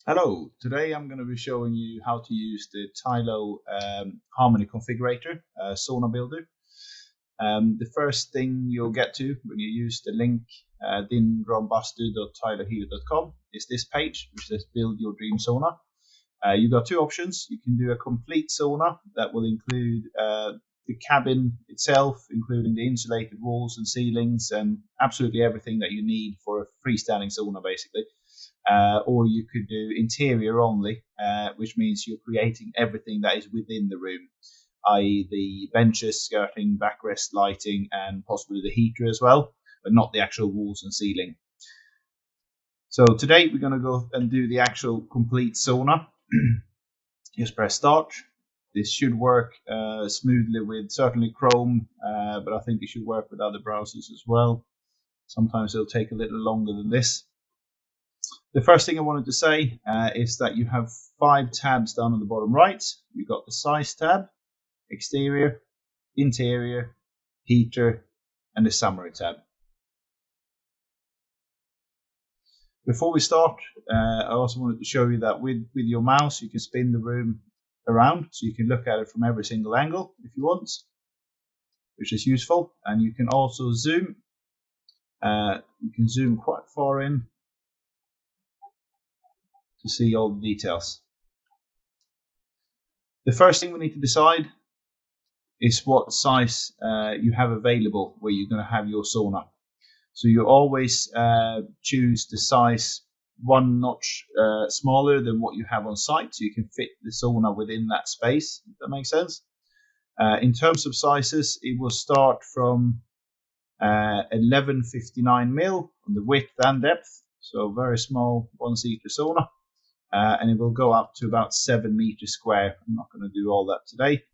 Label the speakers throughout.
Speaker 1: Hello, today I'm going to be showing you how to use the Tylö Harmony configurator sauna builder. The first thing you'll get to when you use the link dinrombuster.tylerhealer.com is this page which says build your dream sauna. You've got two options. You can do a complete sauna that will include the cabin itself, including the insulated walls and ceilings and absolutely everything that you need for a freestanding sauna basically. Or you could do interior only, which means you're creating everything that is within the room, i.e. the benches, skirting, backrest, lighting, and possibly the heater as well, but not the actual walls and ceiling. So today we're going to go and do the actual complete sauna. Just press start. This should work smoothly with certainly Chrome, but I think it should work with other browsers as well. Sometimes it'll take a little longer than this. The first thing I wanted to say is that you have 5 tabs down on the bottom right. You've got the size tab, exterior, interior, heater, and the summary tab. Before we start, I also wanted to show you that with your mouse you can spin the room around, so you can look at it from every single angle if you want, which is useful. And you can also zoom. You can zoom quite far in to see all the details. The first thing we need to decide is what size you have available where you're going to have your sauna. So you always choose the size 1 notch smaller than what you have on site, so you can fit the sauna within that space, if that makes sense. In terms of sizes, it will start from 1159 mil on the width and depth, so very small 1-seater sauna. And it will go up to about 7 meters square. I'm not going to do all that today.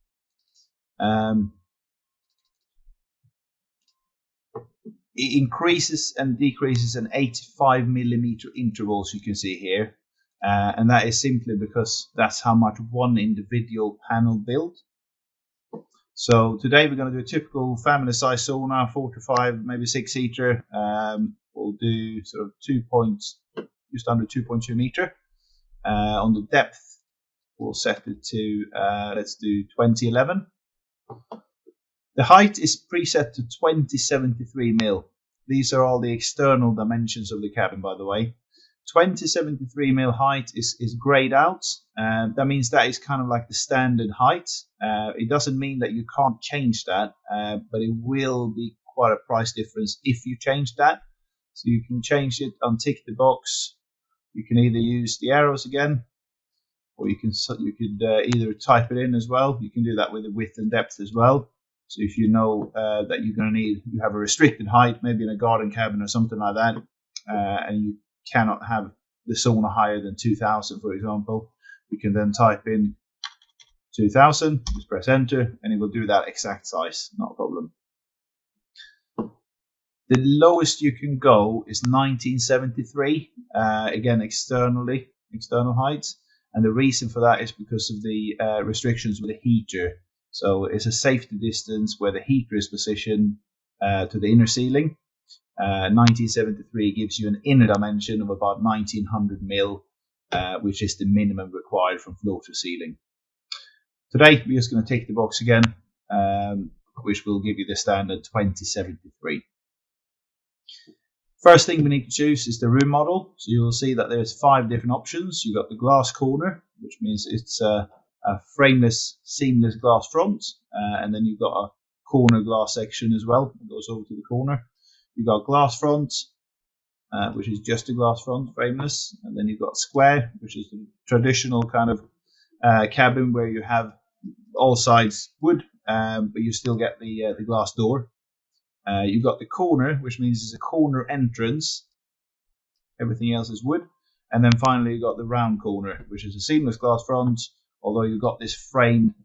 Speaker 1: It increases and decreases in 85 millimeter intervals, you can see here. And that is simply because that's how much one individual panel built. So today we're going to do a typical family size sauna, 4 to 5, maybe 6-seater. We'll do sort of just under 2.2 meter. On the depth, we'll set it to, let's do 2011. The height is preset to 2073 mil. These are all the external dimensions of the cabin, by the way. 2073 mil height is grayed out. That means that is kind of like the standard height. It doesn't mean that you can't change that, but it will be quite a price difference if you change that. So you can change it, untick the box. You can either use the arrows again, or you could either type it in as well. You can do that with the width and depth as well. So if you know that you have a restricted height, maybe in a garden cabin or something like that, and you cannot have the sauna higher than 2000, for example, you can then type in 2000, just press enter, and it will do that exact size, not a problem. The lowest you can go is 1973, again external height, and the reason for that is because of the restrictions with the heater. So it's a safety distance where the heater is positioned to the inner ceiling. 1973 gives you an inner dimension of about 1900 mil, which is the minimum required from floor to ceiling. Today we're just going to tick the box again, which will give you the standard 2073. First thing we need to choose is the room model. So you'll see that there's 5 different options. You've got the glass corner, which means it's a frameless, seamless glass front, and then you've got a corner glass section as well. It goes over to the corner. You've got glass front, which is just a glass front, frameless, and then you've got square, which is the traditional kind of cabin where you have all sides wood, but you still get the glass door. You've got the corner, which means it's a corner entrance. Everything else is wood. And then finally you've got the round corner, which is a seamless glass front, although you've got this framed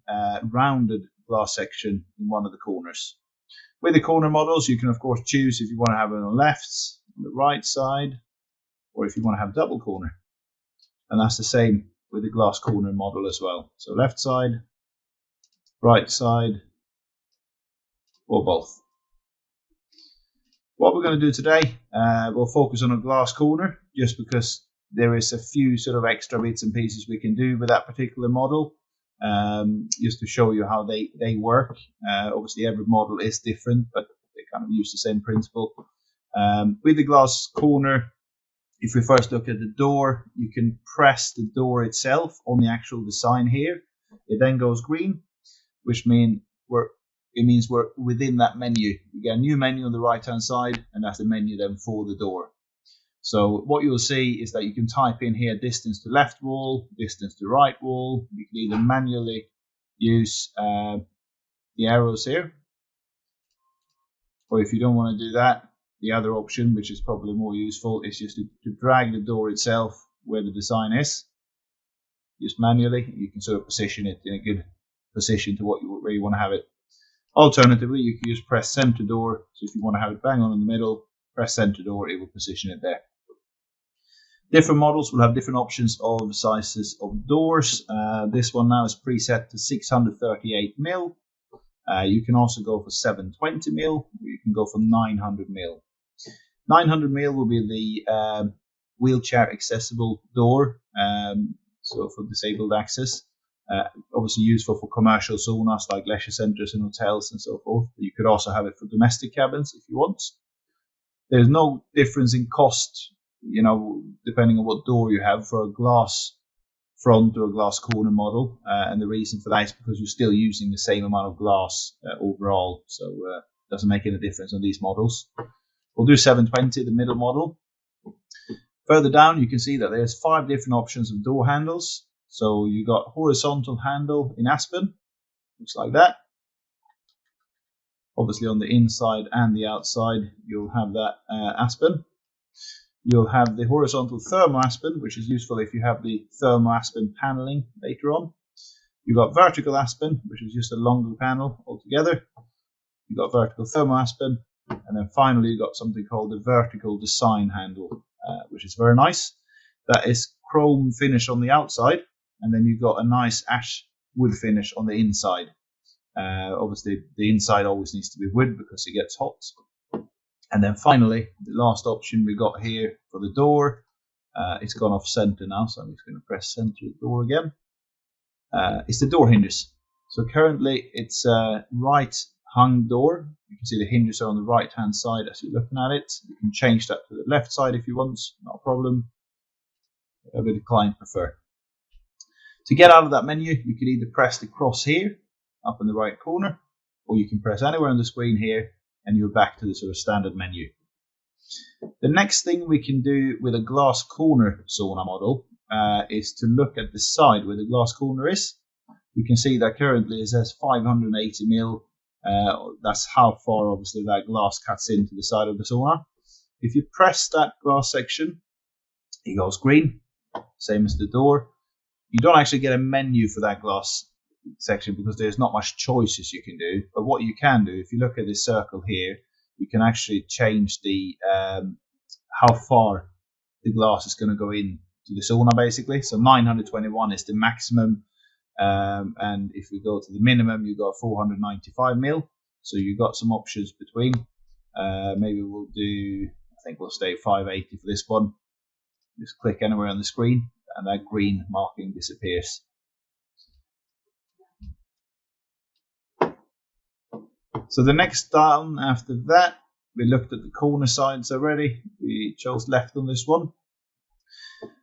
Speaker 1: rounded glass section in one of the corners. With the corner models, you can of course choose if you want to have it on the left, on the right side, or if you want to have double corner. And that's the same with the glass corner model as well. So left side, right side, or both. What we're going to do today, we'll focus on a glass corner, just because there is a few sort of extra bits and pieces we can do with that particular model, just to show you how they work. Obviously, every model is different, but they kind of use the same principle. With the glass corner, if we first look at the door, you can press the door itself on the actual design here. It then goes green, which means we're within that menu. You get a new menu on the right-hand side, and that's the menu then for the door. So what you'll see is that you can type in here distance to left wall, distance to right wall. You can either manually use the arrows here, or if you don't want to do that, the other option, which is probably more useful, is just to drag the door itself where the design is. Just manually, you can sort of position it in a good position to where you want to have it. Alternatively, you can just press center door. So if you want to have it bang on in the middle, press center door, it will position it there. Different models will have different options of sizes of doors. This one now is preset to 638 mil. You can also go for 720 mil, or you can go for 900 mil. 900 mil will be the wheelchair accessible door, so for disabled access. Obviously useful for commercial saunas like leisure centres and hotels and so forth. But you could also have it for domestic cabins if you want. There's no difference in cost, depending on what door you have for a glass front or a glass corner model. And the reason for that is because you're still using the same amount of glass overall. So it doesn't make any difference on these models. We'll do 720, the middle model. Further down, you can see that there's 5 different options of door handles. So you got horizontal handle in Aspen, looks like that. Obviously on the inside and the outside, you'll have that Aspen. You'll have the horizontal thermo Aspen, which is useful if you have the thermo Aspen paneling later on. You've got vertical Aspen, which is just a longer panel altogether. You've got vertical thermo Aspen. And then finally, you've got something called the vertical design handle, which is very nice. That is chrome finish on the outside. And then you've got a nice ash wood finish on the inside. Obviously, the inside always needs to be wood because it gets hot. And then finally, the last option we got here for the door. It's gone off center now, so I'm just going to press center the door again. It's the door hinges. So currently, it's a right hung door. You can see the hinges are on the right hand side as you're looking at it. You can change that to the left side if you want, not a problem. Whatever the client prefer. To get out of that menu, you can either press the cross here, up in the right corner, or you can press anywhere on the screen here, and you're back to the sort of standard menu. The next thing we can do with a glass corner sauna model is to look at the side where the glass corner is. You can see that currently it says 580 mil. That's how far obviously that glass cuts into the side of the sauna. If you press that glass section, it goes green, same as the door. You don't actually get a menu for that glass section because there's not much choices you can do. But what you can do, if you look at this circle here, you can actually change the how far the glass is going to go in to the sauna basically. So 921 is the maximum, and if we go to the minimum, you got 495 mil. So you got some options between. Maybe we'll do, I think we'll stay 580 for this one. Just click anywhere on the screen, and that green marking disappears. So the next down after that, we looked at the corner sides already. We chose left on this one.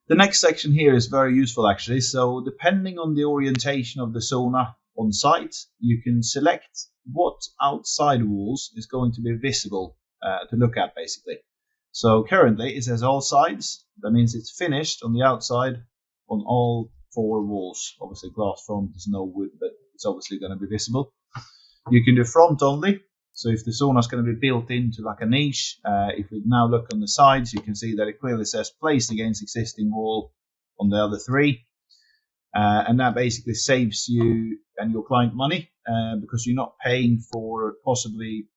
Speaker 1: The next section here is very useful actually. So depending on the orientation of the sauna on site, you can select what outside walls is going to be visible to look at basically. So currently it says all sides. That means it's finished on the outside on all 4 walls. Obviously glass front is no wood, but it's obviously going to be visible. You can do front only. So if the sauna is going to be built into like a niche, if we now look on the sides, you can see that it clearly says placed against existing wall on the other 3. And that basically saves you and your client money because you're not paying for possibly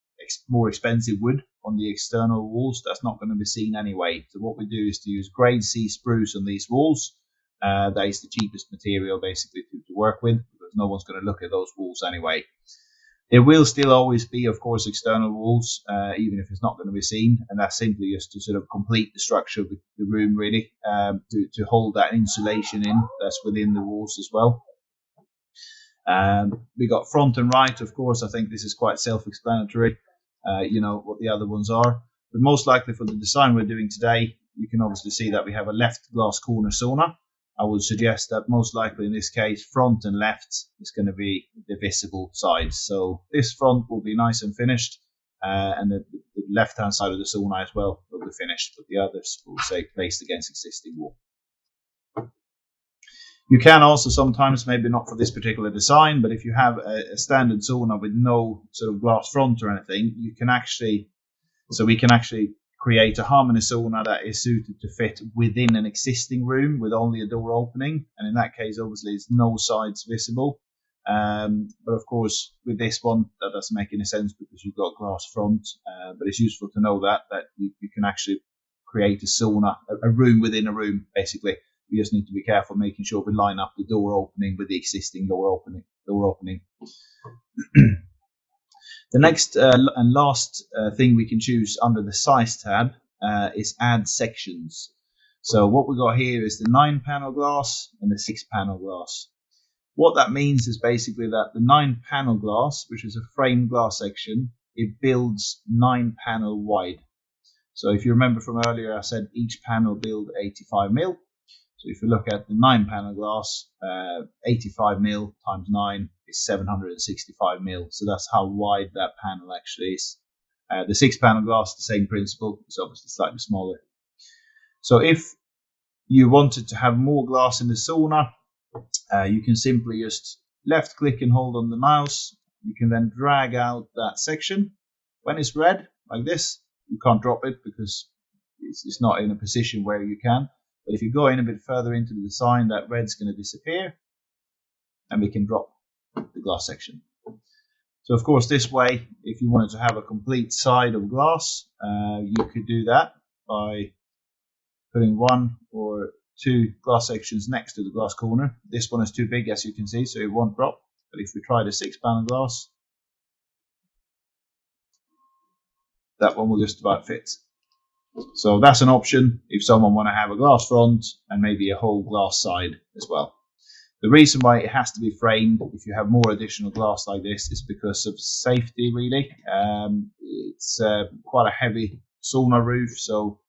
Speaker 1: more expensive wood on the external walls. That's not going to be seen anyway. So what we do is to use grade C spruce on these walls. That is the cheapest material basically to work with because no one's going to look at those walls anyway. There will still always be, of course, external walls, even if it's not going to be seen, and that's simply just to sort of complete the structure of the room, really, to hold that insulation in that's within the walls as well. We got front and right, of course. I think this is quite self-explanatory, you know what the other ones are. But most likely for the design we're doing today, you can obviously see that we have a left glass corner sauna. I would suggest that most likely in this case, front and left is going to be the visible sides. So this front will be nice and finished, and the left-hand side of the sauna as well will be finished, but the others will say placed against existing wall. You can also sometimes, maybe not for this particular design, but if you have a standard sauna with no sort of glass front or anything, you can actually, so we can actually create a harmony sauna that is suited to fit within an existing room with only a door opening. And in that case, obviously, it's no sides visible. But of course, with this one, that doesn't make any sense because you've got glass front. But it's useful to know that you can actually create a sauna, a room within a room, basically. You just need to be careful making sure we line up the door opening with the existing door opening. The next and last thing we can choose under the size tab is add sections. So what we got here is the 9-panel glass and the 6-panel glass. What that means is basically that the 9-panel glass, which is a framed glass section, it builds 9-panel wide. So if you remember from earlier, I said each panel build 85 mil. So if you look at the 9-panel glass, 85 mil times 9 is 765 mil. So that's how wide that panel actually is. The 6-panel glass, the same principle, it's obviously slightly smaller. So if you wanted to have more glass in the sauna, you can simply just left click and hold on the mouse. You can then drag out that section. When it's red, like this, you can't drop it because it's not in a position where you can. But if you go in a bit further into the design, that red's going to disappear and we can drop the glass section. So of course this way, if you wanted to have a complete side of glass, you could do that by putting 1 or 2 glass sections next to the glass corner. This one is too big, as you can see, so it won't drop. But if we try the 6-panel glass, that one will just about fit. So that's an option if someone want to have a glass front and maybe a whole glass side as well. The reason why it has to be framed if you have more additional glass like this is because of safety, really. It's quite a heavy sauna roof, so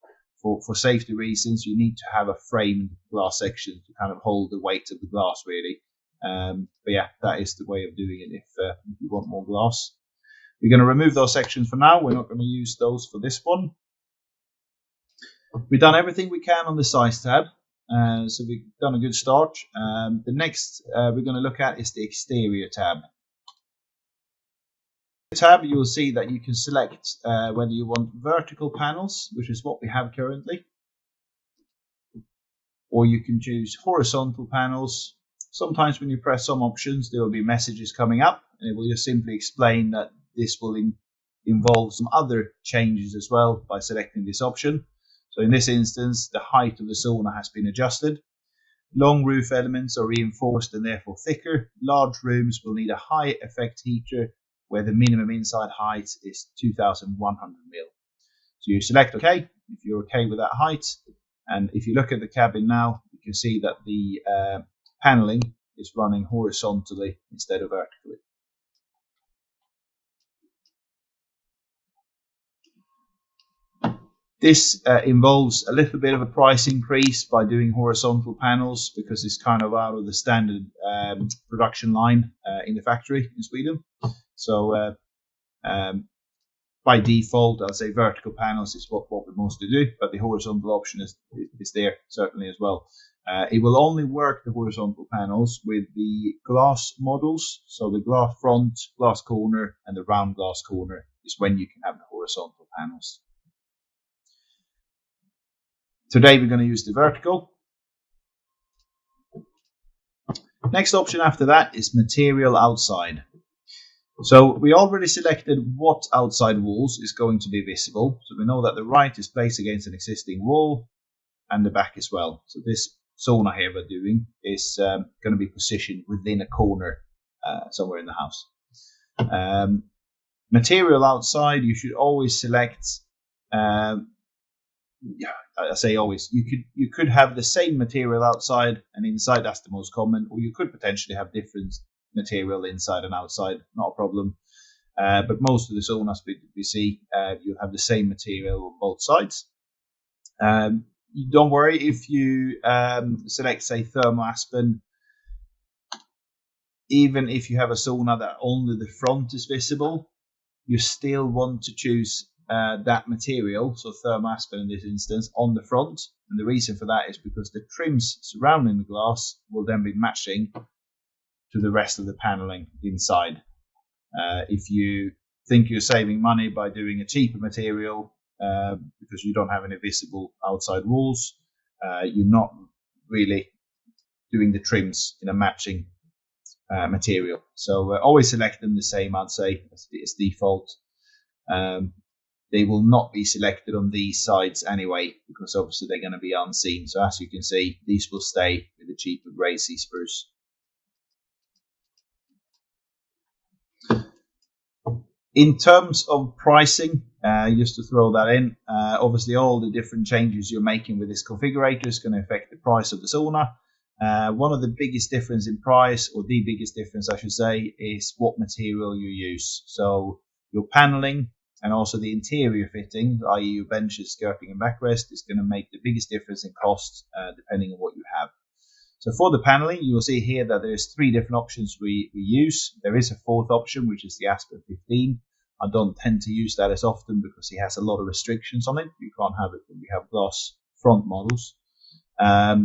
Speaker 1: for safety reasons you need to have a framed glass section to kind of hold the weight of the glass, really. But yeah, that is the way of doing it if you want more glass. We're going to remove those sections for now. We're not going to use those for this one. We've done everything we can on the size tab, so we've done a good start. The next we're going to look at is the exterior tab. The tab, you will see that you can select whether you want vertical panels, which is what we have currently, or you can choose horizontal panels. Sometimes when you press some options, there will be messages coming up, and it will just simply explain that this will involve some other changes as well by selecting this option. So in this instance, the height of the sauna has been adjusted. Long roof elements are reinforced and therefore thicker. Large rooms will need a high effect heater where the minimum inside height is 2,100 mil. So you select OK if you're OK with that height. And if you look at the cabin now, you can see that the paneling is running horizontally instead of vertically. This involves a little bit of a price increase by doing horizontal panels because it's kind of out of the standard production line in the factory in Sweden. So by default, I'll say vertical panels is what we mostly do, but the horizontal option is there certainly as well. It will only work, the horizontal panels, with the glass models. So the glass front, glass corner, and the round glass corner is when you can have the horizontal panels. Today we're going to use the vertical. Next option after that is material outside. So we already selected what outside walls is going to be visible. So we know that the right is placed against an existing wall and the back as well. So this sauna here we're doing is going to be positioned within a corner somewhere in the house. Material outside, you should always select. I say always. You could have the same material outside and inside. That's the most common, or you could potentially have different material inside and outside. Not a problem. But most of the saunas we see, you have the same material on both sides. You don't worry if you select, say, thermo Aspen. Even if you have a sauna that only the front is visible, you still want to choose that material, so thermo Aspen in this instance, on the front. And the reason for that is because the trims surrounding the glass will then be matching to the rest of the paneling inside. If you think you're saving money by doing a cheaper material because you don't have any visible outside walls, you're not really doing the trims in a matching material. So always select them the same, I'd say, as default. They will not be selected on these sides anyway, because obviously they're going to be unseen. So as you can see, these will stay with the cheaper grey sea spruce. In terms of pricing, just to throw that in, obviously all the different changes you're making with this configurator is going to affect the price of the sauna. One of the biggest difference in price, or the biggest difference I should say, is what material you use. So your paneling and also the interior fitting, i.e. your benches, skirting and backrest, is going to make the biggest difference in cost depending on what you have. So for the paneling, you will see here that there's 3 different options we use. There is a 4th option, which is the Aspen 15. I don't tend to use that as often because it has a lot of restrictions on it. You can't have it when we have glass front models.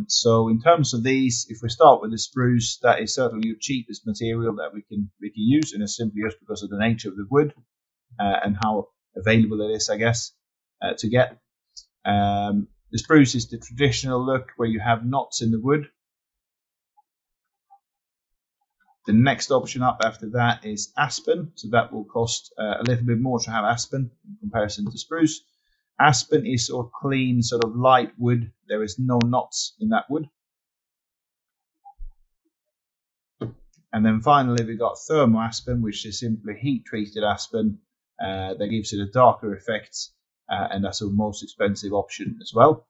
Speaker 1: So in terms of these, if we start with the spruce, that is certainly your cheapest material that we can use, and it's simply just because of the nature of the wood and how available it is, I guess, to get. The spruce is the traditional look where you have knots in the wood. The next option up after that is Aspen, so that will cost a little bit more to have Aspen in comparison to spruce. Aspen is sort of clean, sort of light wood. There is no knots in that wood. And then finally we got thermo Aspen, which is simply heat treated Aspen. That gives it a darker effect, and that's the most expensive option as well.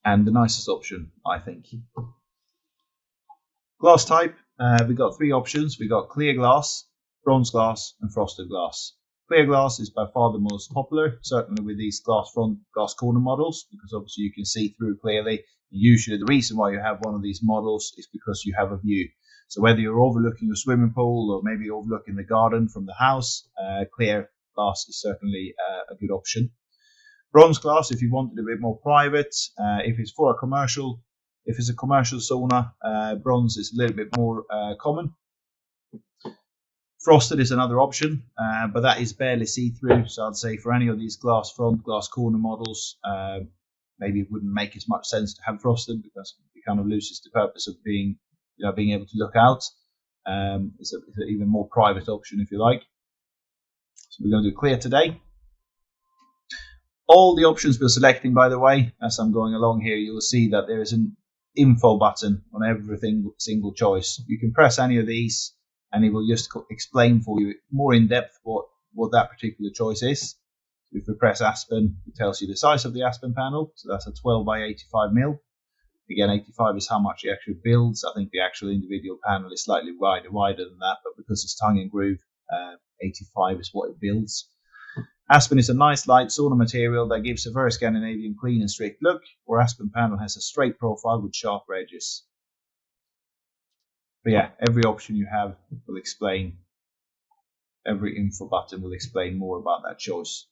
Speaker 1: And the nicest option, I think. Glass type, we got 3 options. We got clear glass, bronze glass, and frosted glass. Clear glass is by far the most popular, certainly with these glass front, glass corner models, because obviously you can see through clearly. Usually the reason why you have one of these models is because you have a view. So whether you're overlooking a swimming pool or maybe overlooking the garden from the house, clear glass is certainly a good option. Bronze glass, if you want it a bit more private, if it's for a commercial, if it's a commercial sauna, bronze is a little bit more common. Frosted is another option, but that is barely see-through. So I'd say for any of these glass front, glass corner models, maybe it wouldn't make as much sense to have frosted because it kind of loses the purpose of being able to look out. It's an even more private option if you like. So we're going to do clear today. All the options we're selecting, by the way, as I'm going along here, you'll see that there is an info button on every single choice. You can press any of these and it will just explain for you more in depth what that particular choice is. So if we press Aspen, it tells you the size of the Aspen panel. So that's a 12 by 85 mil. Again, 85 is how much it actually builds. I think the actual individual panel is slightly wider than that, but because it's tongue and groove, 85 is what it builds. Aspen is a nice light sauna material that gives a very Scandinavian clean and straight look, where Aspen panel has a straight profile with sharper edges. But yeah, every option you have will explain, every info button will explain more about that choice.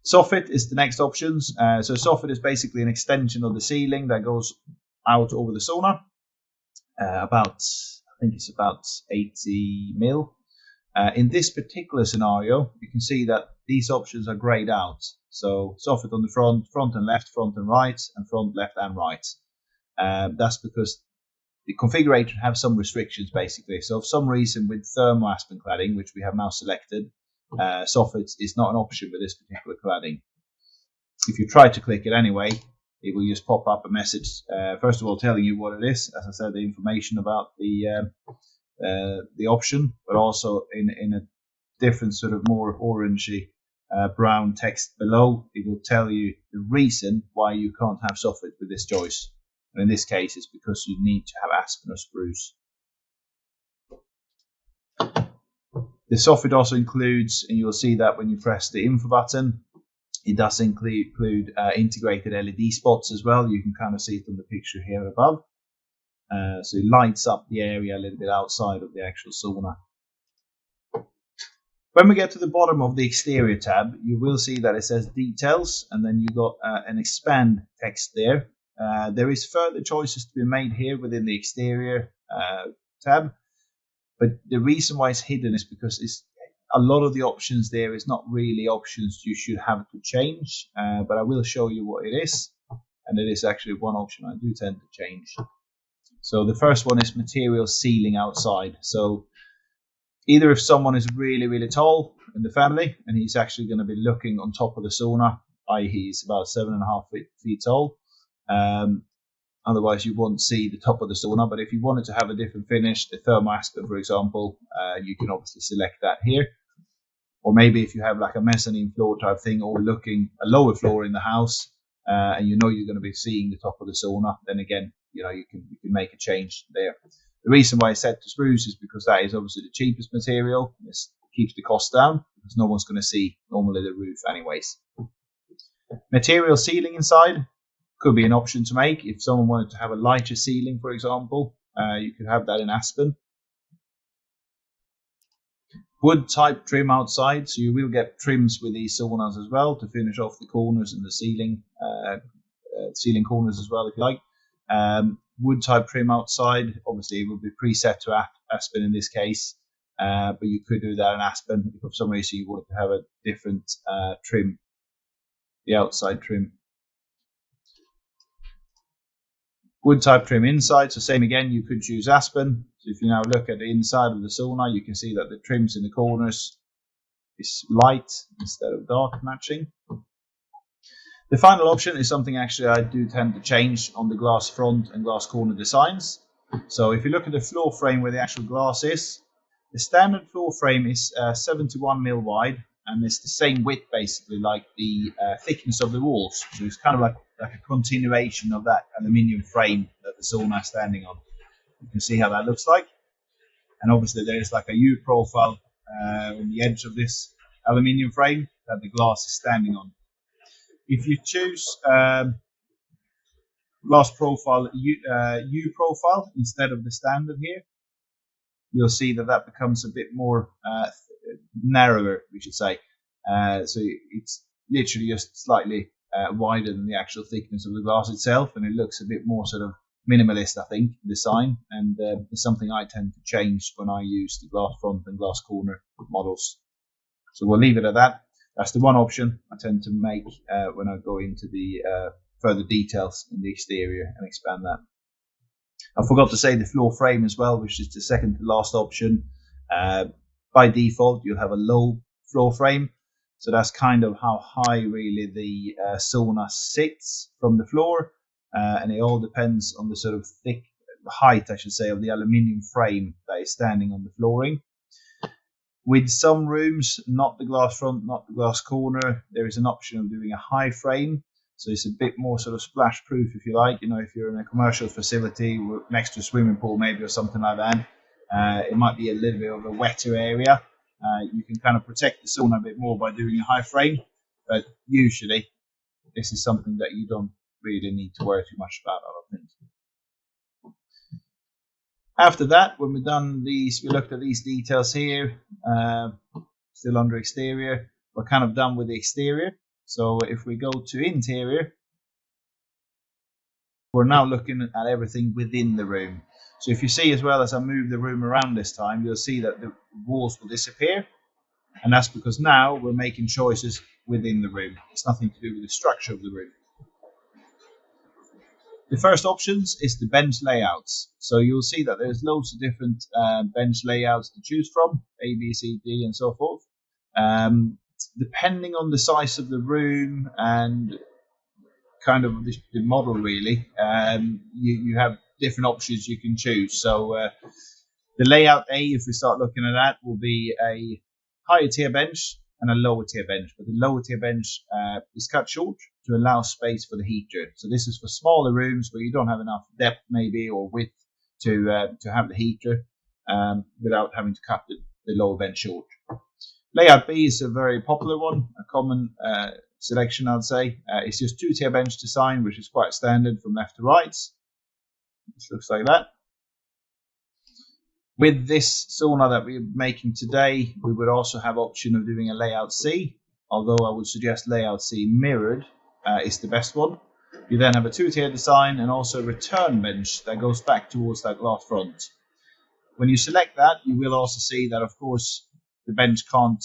Speaker 1: Soffit is the next options. So Soffit is basically an extension of the ceiling that goes out over the sauna. I think it's about 80 mil. In this particular scenario, you can see that these options are grayed out. So Soffit on the front and left, front and right, and front, left and right. That's because the configurator have some restrictions basically. So for some reason with thermo Aspen cladding, which we have now selected, Soffit is not an option with this particular cladding. If you try to click it anyway, it will just pop up a message, first of all telling you what it is, as I said, the information about the option, but also in a different sort of more orangey brown text below. It will tell you the reason why you can't have Soffit with this choice. And in this case, it's because you need to have Aspen or spruce. The Soffit also includes, and you'll see that when you press the info button, it does include integrated LED spots as well. You can kind of see it on the picture here above. So it lights up the area a little bit outside of the actual sauna. When we get to the bottom of the exterior tab, you will see that it says details, and then you got an expand text there. There is further choices to be made here within the exterior tab, but the reason why it's hidden is because a lot of the options there is not really options you should have to change, but I will show you what it is, and it is actually one option I do tend to change. So the first one is material ceiling outside. So either if someone is really, really tall in the family and he's actually going to be looking on top of the sauna, i.e. he's about 7.5 feet tall, otherwise you won't see the top of the sauna. But if you wanted to have a different finish, the thermal Aspen, for example, you can obviously select that here. Or maybe if you have like a mezzanine floor type thing, or looking a lower floor in the house, and you know you're going to be seeing the top of the sauna, then again, you can make a change there. The reason why it's set to spruce is because that is obviously the cheapest material. This keeps the cost down because no one's going to see normally the roof anyways. Material ceiling inside could be an option to make. If someone wanted to have a lighter ceiling, for example, you could have that in Aspen. Wood type trim outside, so you will get trims with these saunas as well to finish off the corners and the ceiling corners as well, if you like. Wood type trim outside, obviously it will be preset to Aspen in this case, but you could do that in Aspen if for some reason you wanted to have a different trim, the outside trim. Wood type trim inside, so same again, you could choose Aspen. So if you now look at the inside of the sauna, you can see that the trims in the corners is light instead of dark matching. The final option is something actually I do tend to change on the glass front and glass corner designs. So if you look at the floor frame where the actual glass is, the standard floor frame is 71mm wide, and it's the same width basically like the thickness of the walls. So it's kind of like a continuation of that aluminium frame that the sauna is standing on. You can see how that looks like. And obviously there's like a U profile on the edge of this aluminium frame that the glass is standing on. If you choose glass profile U profile instead of the standard here, you'll see that becomes a bit more narrower, we should say. So it's literally just slightly wider than the actual thickness of the glass itself, and it looks a bit more sort of minimalist, I think, design, and it's something I tend to change when I use the glass front and glass corner models. So we'll leave it at that. That's the one option I tend to make when I go into the further details in the exterior and expand that. I forgot to say the floor frame as well, which is the second to last option. By default, you'll have a low floor frame. So that's kind of how high really the sauna sits from the floor. And it all depends on the sort of height, I should say, of the aluminium frame that is standing on the flooring. With some rooms, not the glass front, not the glass corner, there is an option of doing a high frame. So it's a bit more sort of splash proof, if you like. If you're in a commercial facility next to a swimming pool maybe or something like that, it might be a little bit of a wetter area. You can kind of protect the sauna a bit more by doing a high frame. But usually this is something that you don't really need to worry too much about, I don't think. After that, when we've done these, we looked at these details here, still under exterior, we're kind of done with the exterior. So if we go to interior, we're now looking at everything within the room. So if you see as well as I move the room around this time, you'll see that the walls will disappear. And that's because now we're making choices within the room. It's nothing to do with the structure of the room. The first options is the bench layouts. So you'll see that there's loads of different bench layouts to choose from, A, B, C, D, and so forth. Depending on the size of the room and kind of the model really. You have different options you can choose. So the layout A, if we start looking at that, will be a higher tier bench and a lower tier bench. But the lower tier bench is cut short to allow space for the heater. So this is for smaller rooms where you don't have enough depth maybe or width to have the heater without having to cut the lower bench short. Layout B is a very popular one, a common selection, I'd say. It's just two-tier bench design, which is quite standard from left to right. This looks like that. With this sauna that we're making today, we would also have option of doing a layout C, although I would suggest layout C mirrored is the best one. You then have a two-tier design and also a return bench that goes back towards that glass front. When you select that, you will also see that, of course, the bench can't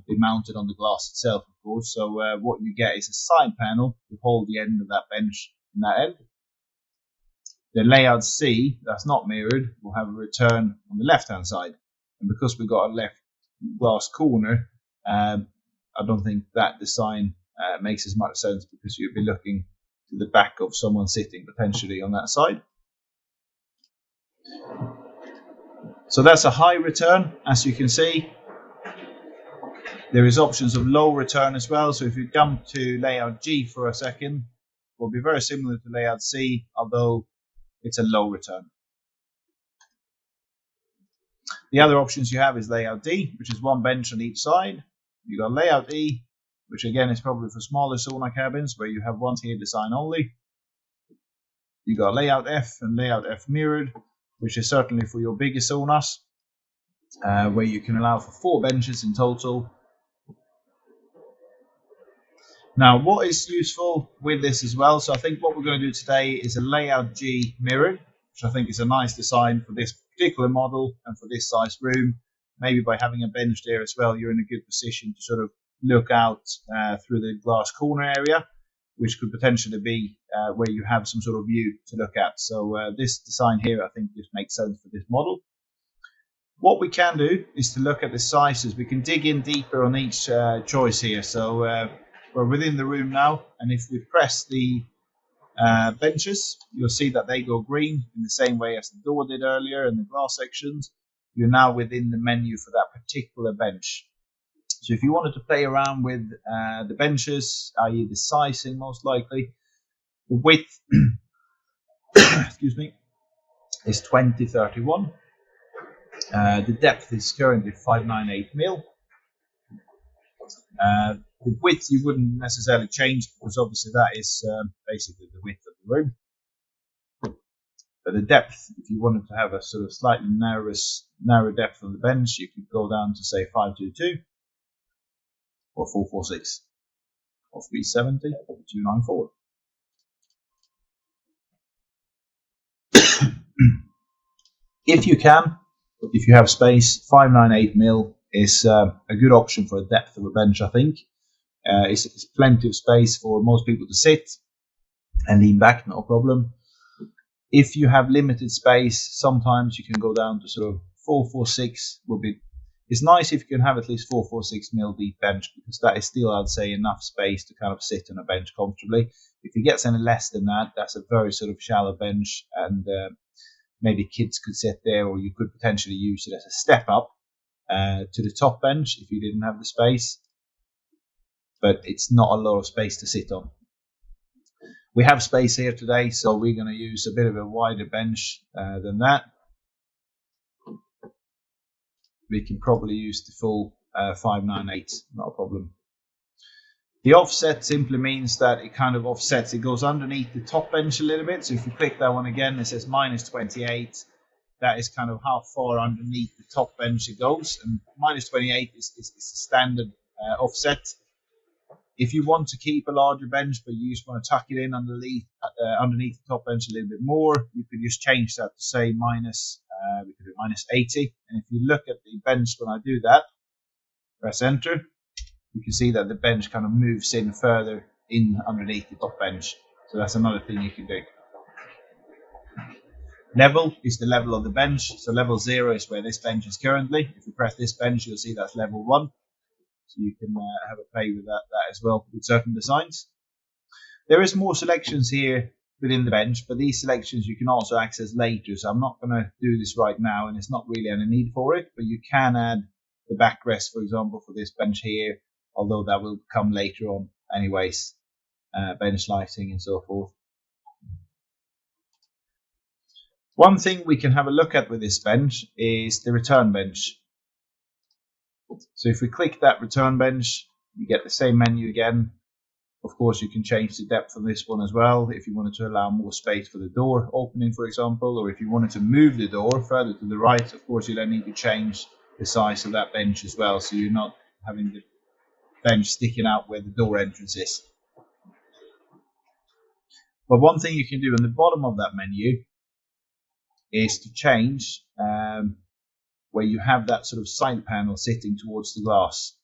Speaker 1: be mounted on the glass itself, of course. So what you get is a side panel to hold the end of that bench in that end. The layout C, that's not mirrored, will have a return on the left-hand side. And because we've got a left glass corner, I don't think that design makes as much sense because you'll be looking to the back of someone sitting potentially on that side. So that's a high return, as you can see. There is options of low return as well. So if you jump to layout G for a second, it will be very similar to layout C, although it's a low return. The other options you have is layout D, which is one bench on each side. You got layout E, which again is probably for smaller sauna cabins where you have one tier design only. You got layout F and layout F mirrored, which is certainly for your bigger saunas, where you can allow for 4 benches in total. Now, what is useful with this as well? So I think what we're going to do today is a layout G mirrored, which I think is a nice design for this particular model and for this size room. Maybe by having a bench there as well, you're in a good position to sort of look out through the glass corner area, which could potentially be where you have some sort of view to look at. So this design here, I think, just makes sense for this model. What we can do is to look at the sizes. We can dig in deeper on each choice here. So we're within the room now, and if we press the benches, you'll see that they go green in the same way as the door did earlier in the glass sections. You're now within the menu for that particular bench. So if you wanted to play around with the benches, i.e. the sizing most likely, the width excuse me, is 2031. The depth is currently 598 mil. The width you wouldn't necessarily change because obviously that is basically the width of the room. But the depth, if you wanted to have a sort of slightly narrow depth on the bench, you could go down to say 522 or 446 or 370 or 294. If you can, if you have space, 598 mil is a good option for a depth of a bench, I think. It's plenty of space for most people to sit and lean back, no problem. If you have limited space, sometimes you can go down to sort of 446 will be. It's nice if you can have at least 446 mil deep bench because that is still, I'd say, enough space to kind of sit on a bench comfortably. If it gets any less than that, that's a very sort of shallow bench, and maybe kids could sit there, or you could potentially use it as a step up to the top bench if you didn't have the space. But it's not a lot of space to sit on. We have space here today, so we're going to use a bit of a wider bench than that. We can probably use the full 598, not a problem. The offset simply means that it kind of offsets. It goes underneath the top bench a little bit. So if you click that one again, it says minus 28. That is kind of how far underneath the top bench it goes. And minus 28 is a standard offset. If you want to keep a larger bench, but you just want to tuck it in underneath the top bench a little bit more, you could just change that to say we could do minus 80. And if you look at the bench when I do that, press enter, you can see that the bench kind of moves in further in underneath the top bench. So that's another thing you can do. Level is the level of the bench. So level 0 is where this bench is currently. If you press this bench, you'll see that's level 1. So you can have a play with that as well with certain designs. There is more selections here within the bench, but these selections you can also access later. So I'm not going to do this right now, and it's not really any need for it, but you can add the backrest, for example, for this bench here, although that will come later on anyways, bench lighting and so forth. One thing we can have a look at with this bench is the return bench. So if we click that return bench, you get the same menu again. Of course, you can change the depth on this one as well if you wanted to allow more space for the door opening, for example, or if you wanted to move the door further to the right. Of course, you then need to change the size of that bench as well, so you're not having the bench sticking out where the door entrance is. But one thing you can do on the bottom of that menu is to change where you have that sort of side panel sitting towards the glass.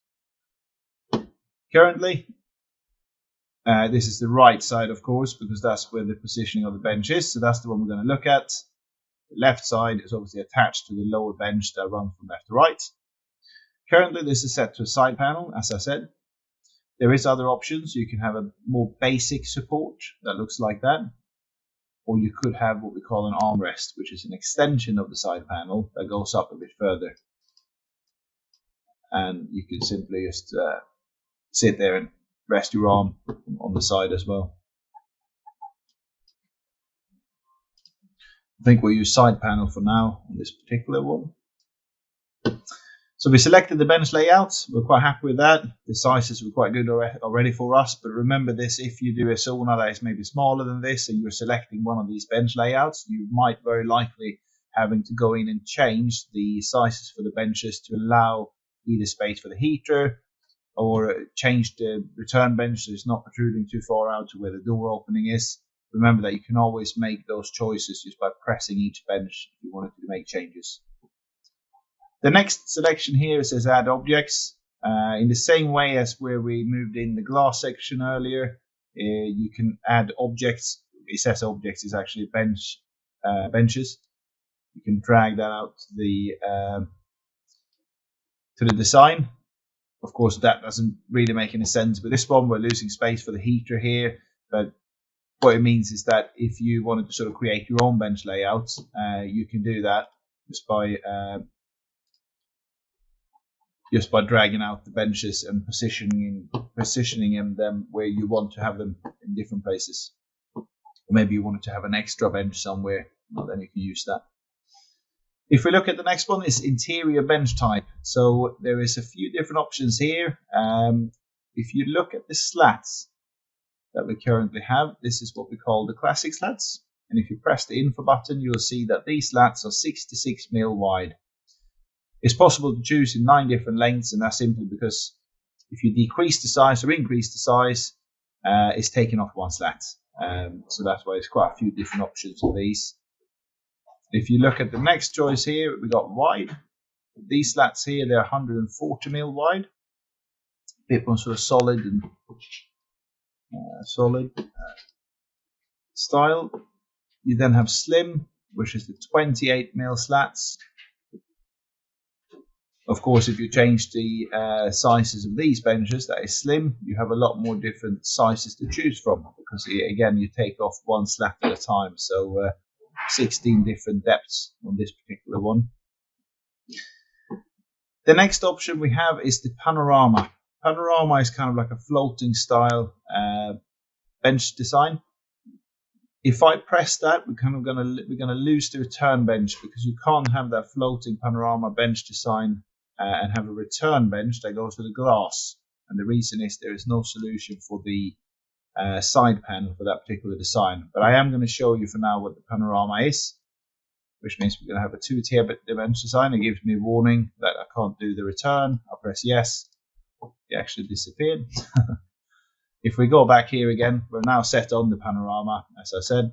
Speaker 1: Currently, this is the right side, of course, because that's where the positioning of the bench is. So that's the one we're going to look at. The left side is obviously attached to the lower bench that runs from left to right. Currently, this is set to a side panel, as I said. There is other options. You can have a more basic support that looks like that. Or you could have what we call an armrest, which is an extension of the side panel that goes up a bit further. And you can simply just sit there and rest your arm on the side as well. I think we'll use side panel for now on this particular one. So we selected the bench layout. We're quite happy with that. The sizes were quite good already for us. But remember this, if you do a sauna that is maybe smaller than this and you're selecting one of these bench layouts, you might very likely having to go in and change the sizes for the benches to allow either space for the heater or change the return bench so it's not protruding too far out to where the door opening is. Remember that you can always make those choices just by pressing each bench if you wanted to make changes. The next selection here says add objects. In the same way as where we moved in the glass section earlier, you can add objects. It says objects is actually benches. You can drag that out to the design. Of course, that doesn't really make any sense. But this one, we're losing space for the heater here. But what it means is that if you wanted to sort of create your own bench layouts, you can do that just by dragging out the benches and positioning them where you want to have them in different places. Or maybe you wanted to have an extra bench somewhere, well, then you can use that. If we look at the next one, it's interior bench type. So there is a few different options here. If you look at the slats that we currently have, this is what we call the classic slats. And if you press the info button, you'll see that these slats are 66 mm wide. It's possible to choose in 9 different lengths, and that's simply because if you decrease the size or increase the size, it's taken off one slat. So that's why there's quite a few different options of these. If you look at the next choice here, we got wide. These slats here, they're 140 mm wide. A bit more sort of solid and style. You then have slim, which is the 28 mm slats. Of course, if you change the sizes of these benches, that is slim, you have a lot more different sizes to choose from because, again, you take off one slat at a time. So 16 different depths on this particular one. The next option we have is the Panorama. Panorama is kind of like a floating style bench design. If I press that, we're gonna lose the return bench because you can't have that floating Panorama bench design and have a return bench that goes to the glass. And the reason is there is no solution for the side panel for that particular design. But I am going to show you for now what the Panorama is, which means we're going to have a 2-tier bench design. It gives me a warning that I can't do the return. I'll press yes. It actually disappeared. If we go back here again, we're now set on the Panorama. As I said,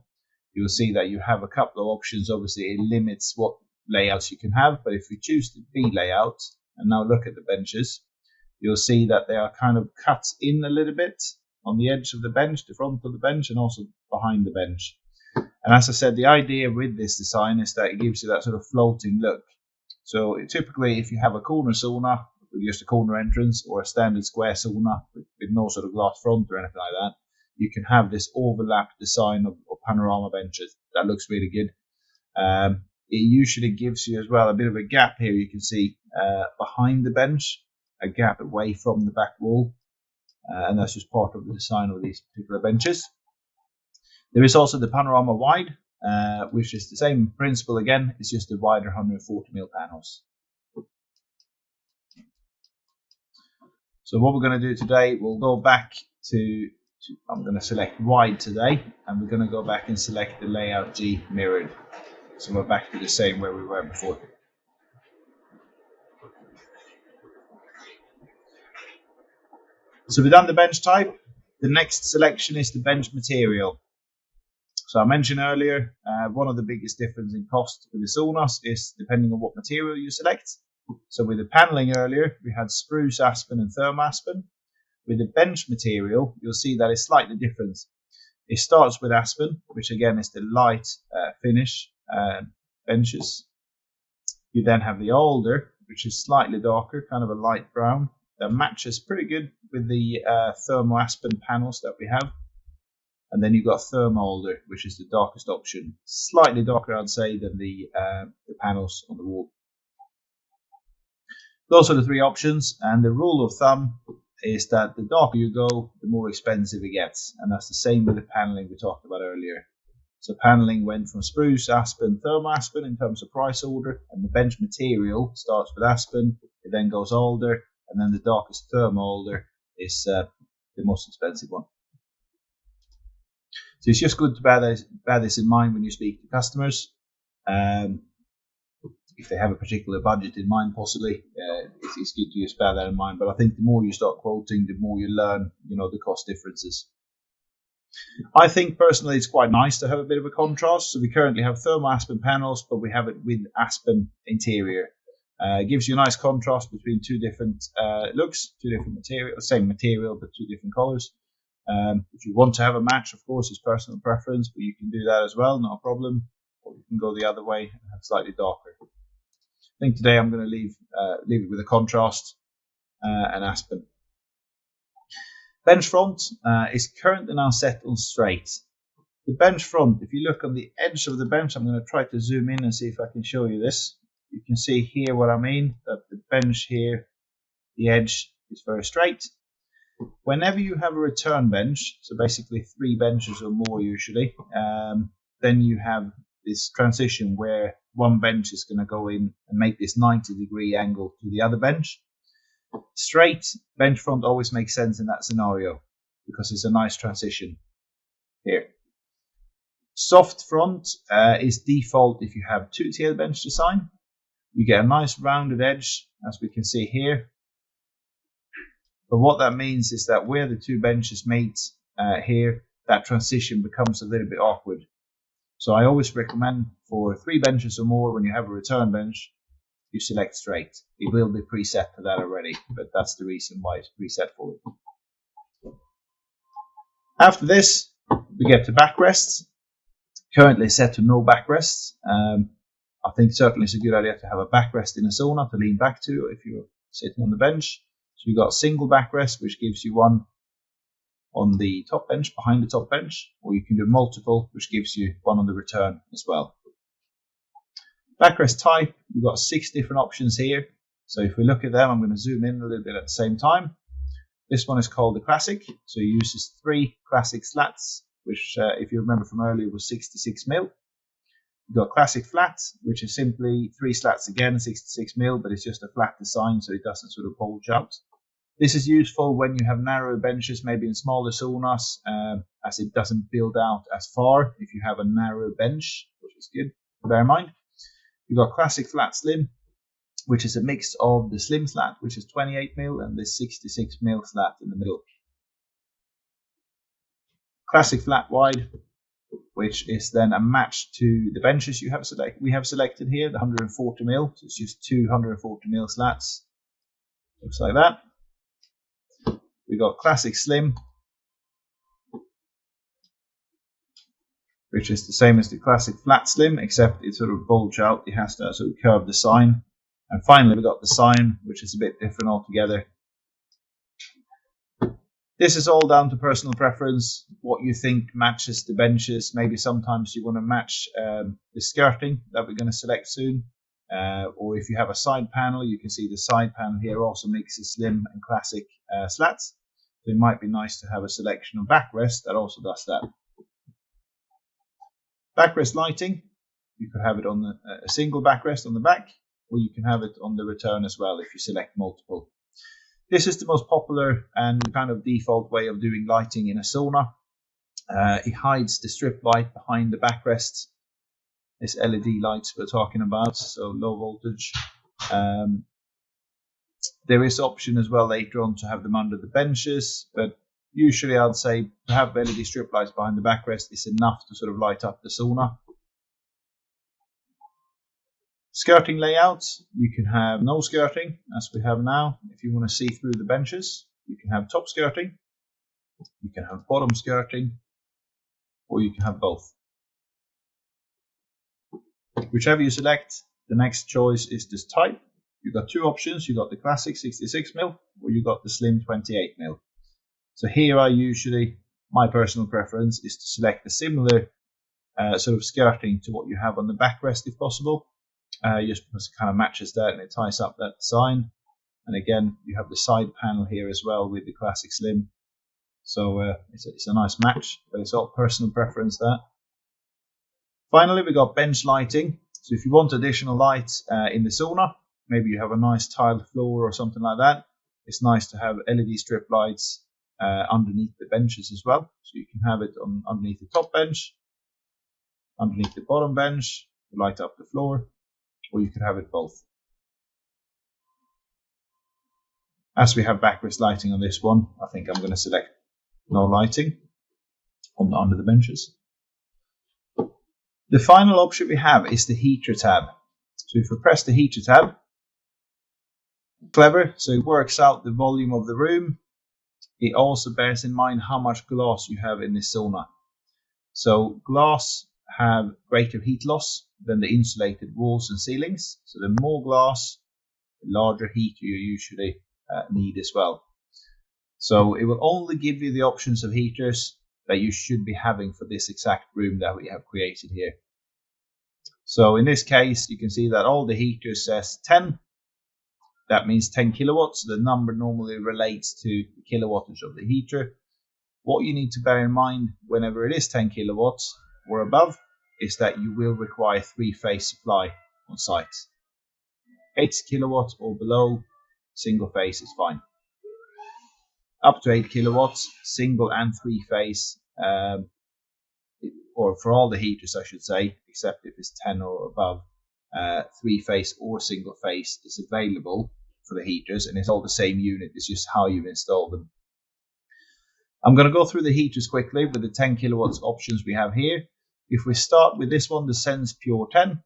Speaker 1: you'll see that you have a couple of options. Obviously, it limits what layouts you can have. But if we choose the B layout and now look at the benches, you'll see that they are kind of cut in a little bit on the edge of the bench, the front of the bench, and also behind the bench. And as I said, the idea with this design is that it gives you that sort of floating look. So typically, if you have a corner sauna with just a corner entrance or a standard square sauna with no sort of glass front or anything like that, you can have this overlap design of panorama benches. That looks really good. It usually gives you as well a bit of a gap here. You can see behind the bench, a gap away from the back wall, and that's just part of the design of these particular benches. There is also the Panorama Wide, which is the same principle again. It's just the wider 140mm panels. So what we're going to do today, we'll go back to I'm going to select wide today, and we're going to go back and select the layout G mirrored. So we're back to the same where we were before. So we've done the bench type. The next selection is the bench material. So I mentioned earlier, one of the biggest differences in cost with the saunas is depending on what material you select. So with the paneling earlier, we had spruce aspen and therm aspen. With the bench material, you'll see that it's slightly different. It starts with aspen, which again is the light finish benches. You then have the alder, which is slightly darker, kind of a light brown. That matches pretty good with the thermo aspen panels that we have. And then you've got therm alder, which is the darkest option. Slightly darker, I'd say, than the panels on the wall. Those are the three options, and the rule of thumb is that the darker you go, the more expensive it gets. And that's the same with the paneling we talked about earlier. So paneling went from spruce, aspen, therm aspen in terms of price order, and the bench material starts with aspen, it then goes alder, and then the darkest therm alder is the most expensive one. So it's just good to bear this in mind when you speak to customers. If they have a particular budget in mind, possibly, it's good to just bear that in mind. But I think the more you start quoting, the more you learn, the cost differences. I think personally it's quite nice to have a bit of a contrast. So we currently have thermal aspen panels, but we have it with aspen interior. It gives you a nice contrast between two different looks, two different materials, same material, but two different colors. If you want to have a match, of course, it's personal preference, but you can do that as well, not a problem. Or you can go the other way and have slightly darker. I think today I'm going to leave it with a contrast and aspen. Bench front is currently now set on straight. The bench front, if you look on the edge of the bench, I'm going to try to zoom in and see if I can show you this. You can see here what I mean, that the bench here, the edge is very straight. Whenever you have a return bench, so basically 3 benches or more usually, then you have this transition where one bench is going to go in and make this 90-degree angle to the other bench. Straight bench front always makes sense in that scenario because it's a nice transition here. Soft front is default if you have 2-tier bench design. You get a nice rounded edge, as we can see here. But what that means is that where the 2 benches meet here, that transition becomes a little bit awkward. So I always recommend for 3 benches or more, when you have a return bench, you select straight. It will be preset to that already, but that's the reason why it's preset for it. After this, we get to backrests. Currently set to no backrests. I think certainly it's a good idea to have a backrest in a sauna to lean back to if you're sitting on the bench. So you've got a single backrest, which gives you one on the top bench, behind the top bench, or you can do multiple, which gives you one on the return as well. Backrest type, you've got 6 different options here. So if we look at them, I'm going to zoom in a little bit at the same time. This one is called the Classic. So it uses 3 classic slats, which if you remember from earlier was 66mm. You've got Classic Flat, which is simply 3 slats again, 66mm, but it's just a flat design, so it doesn't sort of bulge out. This is useful when you have narrow benches, maybe in smaller saunas, as it doesn't build out as far if you have a narrow bench, which is good to bear in mind. You've got Classic Flat Slim, which is a mix of the Slim slat, which is 28mm, and the 66mm slat in the middle. Classic Flat Wide, which is then a match to the benches we have selected here, the 140mm. So it's just 2 140mm slats. Looks like that. We've got Classic Slim, which is the same as the Classic Flat Slim, except it sort of bulge out. It has to sort of curve the sign. And finally, we've got the sign, which is a bit different altogether. This is all down to personal preference, what you think matches the benches. Maybe sometimes you want to match the skirting that we're going to select soon. Or if you have a side panel, you can see the side panel here also mixes slim and classic slats. So it might be nice to have a selection of backrest that also does that. Backrest lighting, you could have it on a single backrest on the back, or you can have it on the return as well if you select multiple. This is the most popular and kind of default way of doing lighting in a sauna. It hides the strip light behind the backrest. This LED lights we're talking about, so low voltage. There is option as well later on to have them under the benches, but usually I'd say to have LED strip lights behind the backrest is enough to sort of light up the sauna. Skirting layout, you can have no skirting as we have now. If you want to see through the benches, you can have top skirting, you can have bottom skirting, or you can have both. Whichever you select, the next choice is this type. You've got two options. You've got the classic 66mm or you've got the slim 28mm. So here my personal preference is to select a similar sort of skirting to what you have on the backrest if possible. Just because it kind of matches that and it ties up that design. And again, you have the side panel here as well with the classic slim. So it's a nice match, but it's all personal preference there. Finally, we got bench lighting. So if you want additional light in the sauna, maybe you have a nice tiled floor or something like that, it's nice to have LED strip lights underneath the benches as well. So you can have it underneath the top bench, underneath the bottom bench, to light up the floor, or you could have it both. As we have backrest lighting on this one, I think I'm going to select no lighting under the benches. The final option we have is the heater tab. So if we press the heater tab, clever, so it works out the volume of the room. It also bears in mind how much glass you have in this sauna. So glass have greater heat loss than the insulated walls and ceilings. So the more glass, the larger heater you usually need as well. So it will only give you the options of heaters that you should be having for this exact room that we have created here. So in this case, you can see that all the heaters says 10. That means 10 kilowatts. The number normally relates to the kilowattage of the heater. What you need to bear in mind whenever it is 10 kilowatts or above is that you will require 3-phase supply on site. 8 kilowatts or below, single phase is fine. Up to 8 kilowatts, single and 3-phase, or for all the heaters I should say, except if it's 10 or above, 3-phase or single phase is available for the heaters, and it's all the same unit, it's just how you install them. I'm going to go through the heaters quickly with the 10 kilowatts options we have here. If we start with this one, the Sense Pure 10,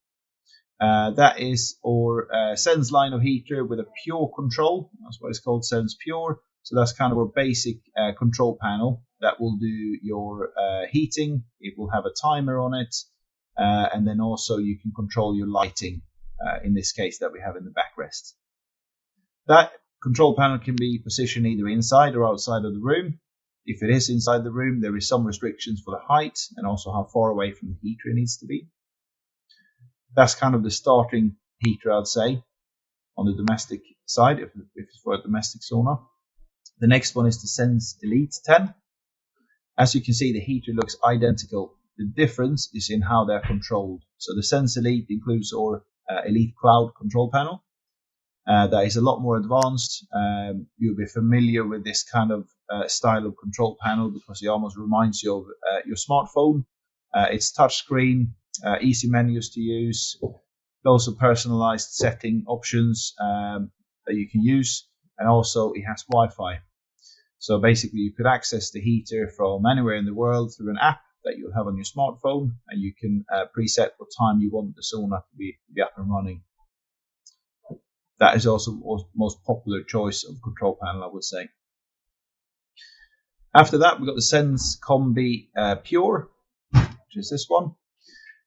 Speaker 1: that is our Sense line of heater with a pure control. That's why it's called Sense Pure. So that's kind of our basic control panel that will do your heating. It will have a timer on it, and then also you can control your lighting, in this case that we have in the backrest. That control panel can be positioned either inside or outside of the room. If it is inside the room, there is some restrictions for the height and also how far away from the heater it needs to be. That's kind of the starting heater, I'd say, on the domestic side, if it's for a domestic sauna. The next one is the Sense Elite 10. As you can see, the heater looks identical. The difference is in how they're controlled. So the Sense Elite includes our Elite Cloud control panel. That is a lot more advanced. You'll be familiar with this kind of style of control panel because it almost reminds you of your smartphone. It's touchscreen, easy menus to use, lots of personalized setting options that you can use, and also it has Wi-Fi. So basically you could access the heater from anywhere in the world through an app that you'll have on your smartphone, and you can preset what time you want the sauna to be up and running. That is also the most popular choice of control panel, I would say. After that, we've got the Sense Combi Pure, which is this one.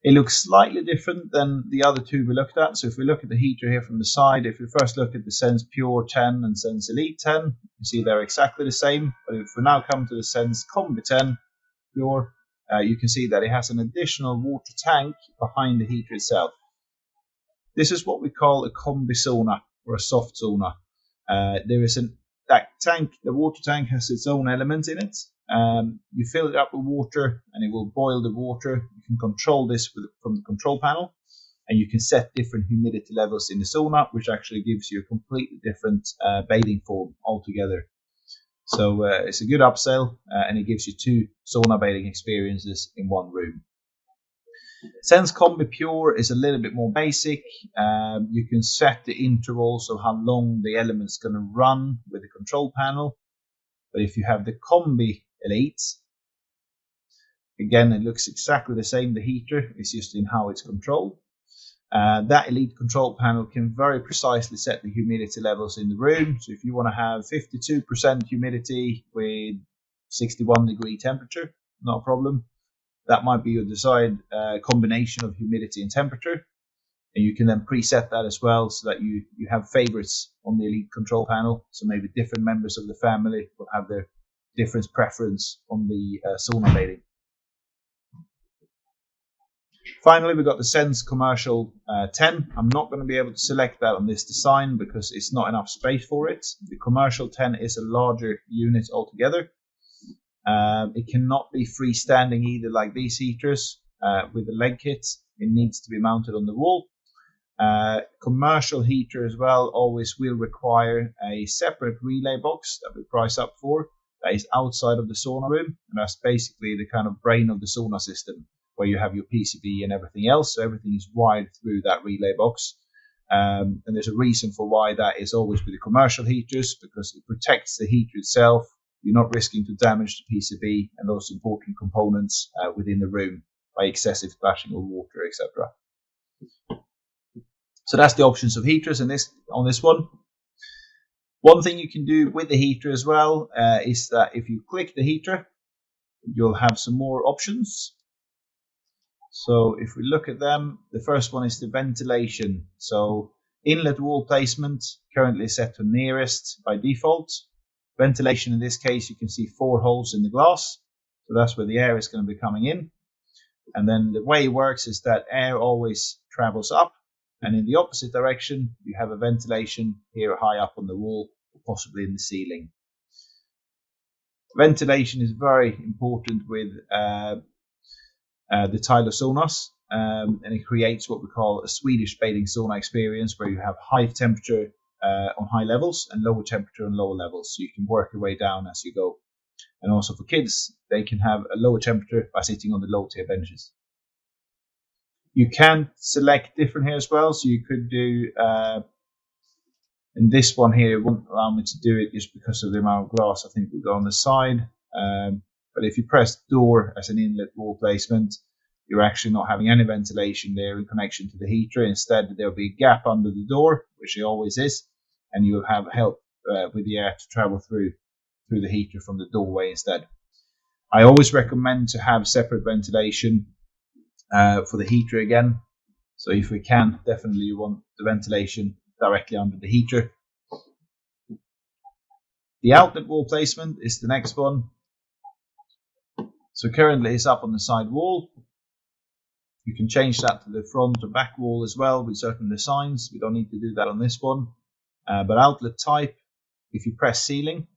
Speaker 1: It looks slightly different than the other two we looked at. So if we look at the heater here from the side, if we first look at the Sense Pure 10 and Sense Elite 10, you see they're exactly the same. But if we now come to the Sense Combi 10 Pure, you can see that it has an additional water tank behind the heater itself. This is what we call a Combisoner or a soft sauna. That tank, the water tank has its own element in it. You fill it up with water and it will boil the water. You can control this from the control panel, and you can set different humidity levels in the sauna, which actually gives you a completely different bathing form altogether. So it's a good upsell, and it gives you 2 sauna bathing experiences in one room. Sense Combi Pure is a little bit more basic. You can set the intervals of how long the element's going to run with the control panel. But if you have the Combi Elite, again, it looks exactly the same. The heater is just in how it's controlled. That Elite control panel can very precisely set the humidity levels in the room. So if you want to have 52% humidity with 61-degree temperature, not a problem. That might be your desired combination of humidity and temperature. And you can then preset that as well so that you have favorites on the Elite control panel. So maybe different members of the family will have their different preference on the sauna bathing. Finally, we've got the Sense Commercial 10. I'm not going to be able to select that on this design because it's not enough space for it. The Commercial 10 is a larger unit altogether. It cannot be freestanding either like these heaters with the leg kit. It needs to be mounted on the wall. Commercial heater as well always will require a separate relay box that we price up for. That is outside of the sauna room, and that's basically the kind of brain of the sauna system, where you have your PCB and everything else. So everything is wired through that relay box. And there's a reason for why that is always with the commercial heaters, because it protects the heater itself. You're not risking to damage the PCB and those important components within the room by excessive splashing of water, etc. So that's the options of heaters on this one. One thing you can do with the heater as well is that if you click the heater, you'll have some more options. So if we look at them, the first one is the ventilation. So inlet wall placement currently set to nearest by default. Ventilation in this case, you can see 4 holes in the glass. So that's where the air is going to be coming in. And then the way it works is that air always travels up, and in the opposite direction, you have a ventilation here high up on the wall, or possibly in the ceiling. Ventilation is very important with the Tylö saunas, and it creates what we call a Swedish bathing sauna experience, where you have high temperature on high levels and lower temperature on lower levels, so you can work your way down as you go. And also for kids, they can have a lower temperature by sitting on the low tier benches. You can select different here as well, so you could do in this one here, it won't allow me to do it just because of the amount of glass I think will go on the side. But if you press door as an inlet wall placement, you're actually not having any ventilation there in connection to the heater. Instead, there'll be a gap under the door, which there always is, and you'll have help with the air to travel through the heater from the doorway instead. I always recommend to have separate ventilation for the heater again. So if we can, definitely you want the ventilation directly under the heater. The outlet wall placement is the next one. So currently it's up on the side wall. You can change that to the front or back wall as well with certain designs. We don't need to do that on this one. But outlet type, if you press ceiling,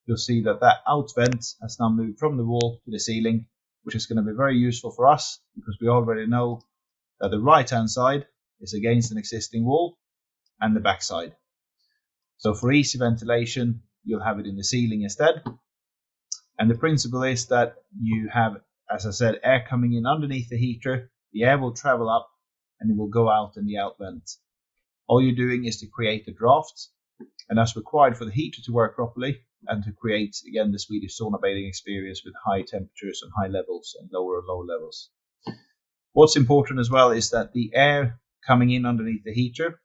Speaker 1: you'll see that out vent has now moved from the wall to the ceiling, which is going to be very useful for us because we already know that the right hand side is against an existing wall and the back side. So for easy ventilation, you'll have it in the ceiling instead. And the principle is that you have, as I said, air coming in underneath the heater. The air will travel up and it will go out in the out vent. All you're doing is to create a draft, and that's required for the heater to work properly and to create, again, the Swedish sauna bathing experience with high temperatures and high levels and lower and low levels. What's important as well is that the air coming in underneath the heater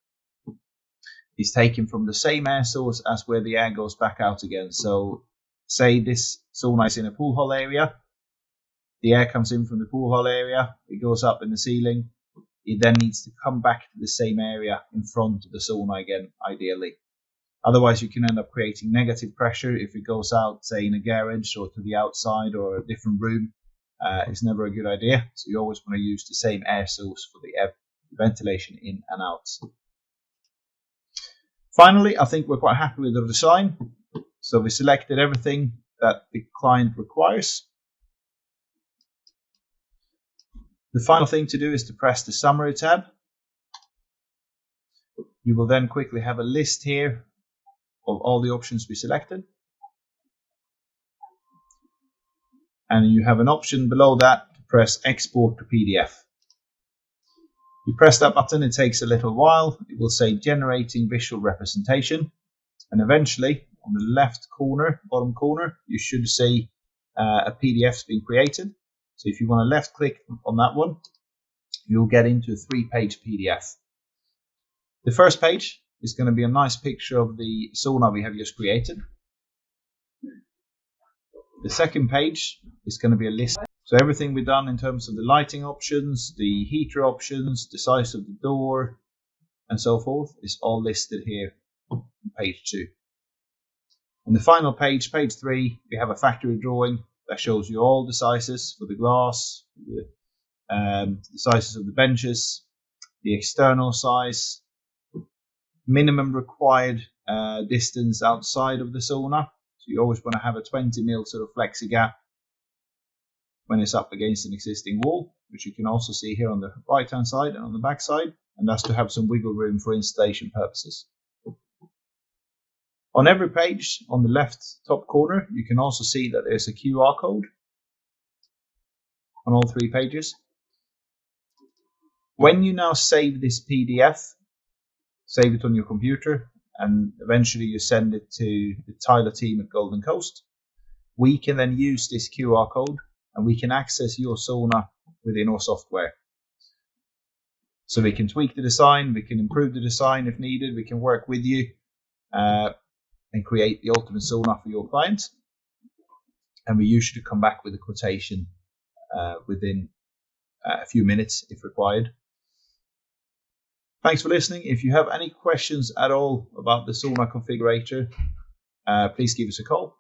Speaker 1: is taken from the same air source as where the air goes back out again. So say this sauna is in a pool hall area. The air comes in from the pool hall area, it goes up in the ceiling. It then needs to come back to the same area in front of the sauna again, ideally. Otherwise, you can end up creating negative pressure if it goes out, say, in a garage or to the outside or a different room. It's never a good idea. So you always want to use the same air source for the air ventilation in and out. Finally, I think we're quite happy with the design. So we selected everything that the client requires. The final thing to do is to press the summary tab. You will then quickly have a list here of all the options we selected. And you have an option below that to press export to PDF. You press that button, it takes a little while. It will say generating visual representation. And eventually, on the left corner, bottom corner, you should see a PDF's been created. So if you want to left click on that one, you'll get into a 3-page PDF. The first page is going to be a nice picture of the sauna we have just created. The second page is going to be a list. So everything we've done in terms of the lighting options, the heater options, the size of the door, and so forth is all listed here on page 2. On the final page, page 3, we have a factory drawing that shows you all the sizes for the glass, the sizes of the benches, the external size, minimum required distance outside of the sauna. So you always want to have a 20mm sort of flexi gap when it's up against an existing wall, which you can also see here on the right hand side and on the back side, and that's to have some wiggle room for installation purposes. On every page, on the left top corner, you can also see that there's a QR code on all 3 pages. When you now save this PDF, save it on your computer, and eventually you send it to the Tylö team at Golden Coast, we can then use this QR code and we can access your sauna within our software. So we can tweak the design, we can improve the design if needed, we can work with you and create the ultimate sauna for your client. And we usually come back with a quotation within a few minutes if required. Thanks for listening. If you have any questions at all about the sauna configurator, please give us a call.